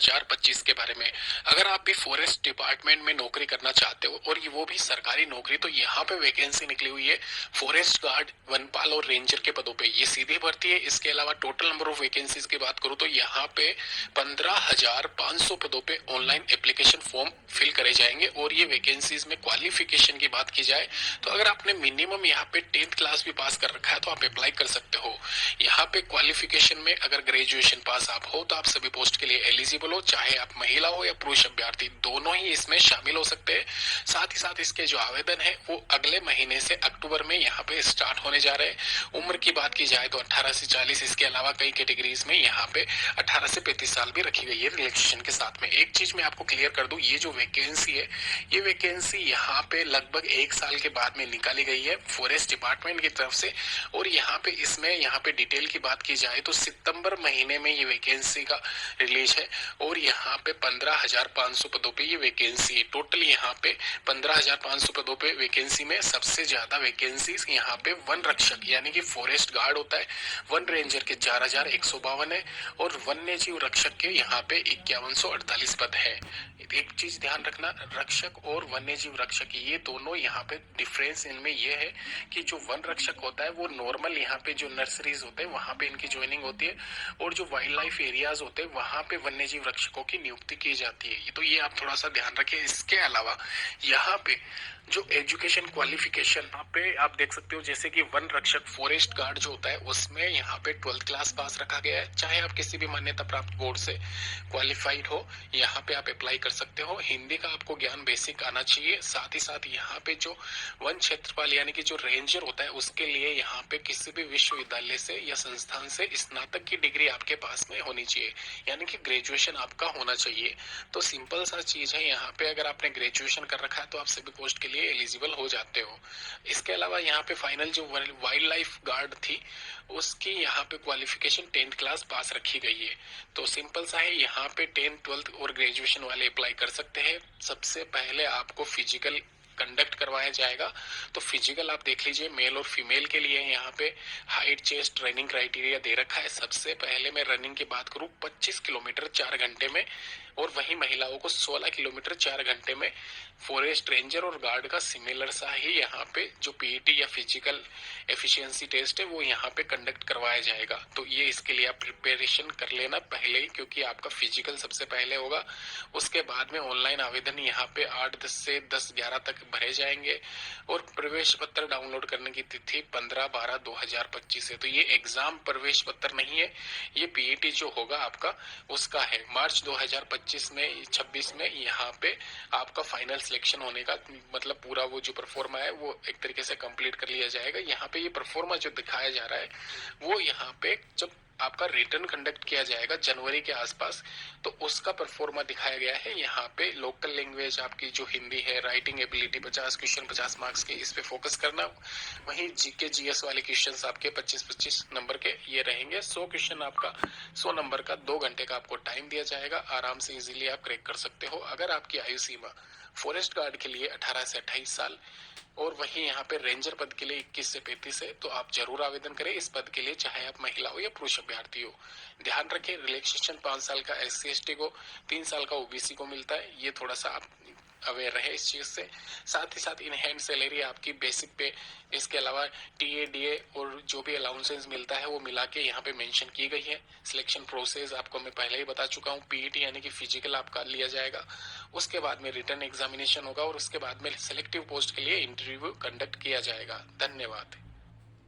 2025 के बारे में। अगर आप भी फॉरेस्ट डिपार्टमेंट में नौकरी करना चाहते हो और वो भी सरकारी नौकरी, तो यहाँ पे वैकेंसी निकली हुई है फॉरेस्ट गार्ड, वनपाल और रेंजर के पदों पे। ये सीधी भर्ती है। इसके अलावा टोटल नंबर ऑफ वैकेंसीज की बात करूँ तो यहाँ पे 15,500 पदों पे ऑनलाइन एप्लीकेशन फॉर्म फिल करे जाएंगे। और ये वैकेंसीज में क्वालिफिकेशन की बात की जाए तो अगर आपने मिनिमम यहाँ पे 10th क्लास भी पास कर रखा है तो आप अप्लाई कर सकते हो। यहाँ पे क्वालिफिकेशन में अगर ग्रेजुएशन पास आप हो तो आप सभी पोस्ट के लिए एलिजिबल हो, चाहे आप महिला हो या पुरुष अभ्यर्थी, दोनों ही इसमें शामिल हो सकते हैं। साथ ही साथ इसके जो आवेदन है वो अगले महीने से अक्टूबर में यहाँ पे स्टार्ट होने जा रहे हैं। उम्र की बात की जाए तो 18 से 40, इसके अलावा कई कैटेगरीज में यहाँ पे 18 से 35 साल भी रखी गई है रिलैक्सेशन के साथ में। एक चीज मैं आपको क्लियर कर दूं, ये जो वैकेंसी है, ये वैकेंसी यहाँ पे लगभग 1 साल के बाद में निकाली गई है फॉरेस्ट डिपार्टमेंट की तरफ से। और यहाँ पे इसमें यहाँ पे डिटेल की बात की जाए तो सितंबर महीने में ये वैकेंसी का रिलीज है। और यहाँ पे 15,500 पदों पे ये वैकेंसी है। टोटल यहाँ पे 15,500 पदों पे वैकेंसी में सबसे ज्यादा वैकेंसी यहाँ पे वन रक्षक यानी कि फॉरेस्ट गार्ड होता है, वन रेंजर के 4,152 है और वन्य जीव रक्षक के यहाँ पे 5148 पद है। एक चीज ध्यान रखना, रक्षक और वन्य जीव रक्षक ये दोनों यहाँ पे डिफरेंस इनमें ये है कि जो वन रक्षक होता है वो नॉर्मल यहाँ पे जो नर्सरीज होते हैं वहां पे इनकी ज्वाइनिंग होती है और जो वाइल्ड लाइफ एरियाज होते हैं वहां पे वन्य जीव रक्षकों की नियुक्ति की जाती है। ये तो ये आप थोड़ा सा ध्यान रखें। इसके अलावा यहाँ पे जो एजुकेशन क्वालिफिकेशन यहाँ पे आप देख सकते हो, जैसे कि वन रक्षक फॉरेस्ट गार्ड जो होता है उसमें यहाँ पे 12th क्लास पास रखा गया है। चाहे आप किसी भी मान्यता प्राप्त बोर्ड से क्वालिफाइड हो, यहाँ पे आप अप्लाई कर सकते हो। हिंदी का आपको ज्ञान बेसिक आना चाहिए। साथ ही साथ यहाँ पे जो वन क्षेत्रपाल यानी कि जो रेंजर होता है उसके लिए यहाँ पे किसी भी विश्वविद्यालय से या संस्थान से स्नातक की डिग्री आपके पास में होनी चाहिए, यानी कि ग्रेजुएशन आपका होना चाहिए। तो सिंपल सा चीज है, यहाँ पे अगर आपने ग्रेजुएशन कर रखा है तो आप सभी पोस्ट के लिए एलिजिबल हो जाते हो। इसके अलावा यहाँ पे फाइनल जो वाइल्ड लाइफ गार्ड थी उसकी यहाँ पे क्वालिफिकेशन 10th क्लास पास रखी गई है। तो सिंपल सा है, यहाँ पे 10th 12th और ग्रेजुएशन वाले अप्लाई कर सकते हैं। सबसे पहले आपको फिजिकल कंडक्ट करवाया जाएगा। तो फिजिकल आप देख लीजिए, मेल और फीमेल के लिए यहाँ पे हाइट, चेस्ट, रनिंग क्राइटेरिया दे रखा है। सबसे पहले मैं रनिंग की बात करूँ 25 किलोमीटर 4 घंटे में, और वहीं महिलाओं को 16 किलोमीटर 4 घंटे में। फॉरेस्ट रेंजर और गार्ड का सिमिलर सा ही यहाँ पे जो पीईटी या फिजिकल एफिशिएंसी टेस्ट है वो यहाँ पे कंडक्ट करवाया जाएगा। तो ये इसके लिए आप प्रिपरेशन कर लेना पहले ही, क्योंकि आपका फिजिकल सबसे पहले होगा। उसके बाद में ऑनलाइन आवेदन यहाँ पे 8 से 10-11 तक भरे जाएंगे और प्रवेश पत्र डाउनलोड करने की तिथि 15/12/2025 है। तो ये एग्जाम प्रवेश पत्र नहीं है, ये पीईटी जो होगा आपका उसका है। मार्च 2025 में 26 में यहाँ पे आपका फाइनल सिलेक्शन होने का मतलब पूरा वो जो परफॉर्मा है वो एक तरीके से कंप्लीट कर लिया जाएगा। यहाँ पे ये परफॉर्मा जो दिखाया जा रहा है वो यहाँ पे जब आपका रिटर्न कंडक्ट किया जाएगा जनवरी के आसपास, तो उसका परफॉर्मा दिखाया गया है। यहाँ पे लोकल लैंग्वेज आपकी जो हिंदी है, राइटिंग एबिलिटी 50 क्वेश्चन 50 मार्क्स के, इस पे फोकस करना। वहीं जीके जीएस वाले क्वेश्चंस आपके 25-25 नंबर के ये रहेंगे। 100 क्वेश्चन आपका 100 नंबर का 2 घंटे का आपको टाइम दिया जाएगा। आराम से इजीली आप क्रैक कर सकते हो। अगर आपकी आयु सीमा फॉरेस्ट गार्ड के लिए 18 से 28 साल और वहीं यहाँ पे रेंजर पद के लिए 21 से 35 है, तो आप जरूर आवेदन करें इस पद के लिए, चाहे आप महिला हो या पुरुष अभ्यर्थी हो। ध्यान रखें, रिलैक्सेशन 5 साल का SC ST को, 3 साल का OBC को मिलता है। ये थोड़ा सा आप अवेयर रहे इस चीज से। साथ ही साथ इन हैंड सैलरी आपकी बेसिक पे, इसके अलावा टीए डीए और जो भी अलाउंसेस मिलता है वो मिला के यहाँ पे मेंशन की गई है। सिलेक्शन प्रोसेस आपको मैं पहले ही बता चुका हूँ। पीईटी यानी कि फिजिकल आपका लिया जाएगा, उसके बाद में रिटर्न एग्जामिनेशन होगा और उसके बाद में सिलेक्टिव पोस्ट के लिए इंटरव्यू कंडक्ट किया जाएगा। धन्यवाद।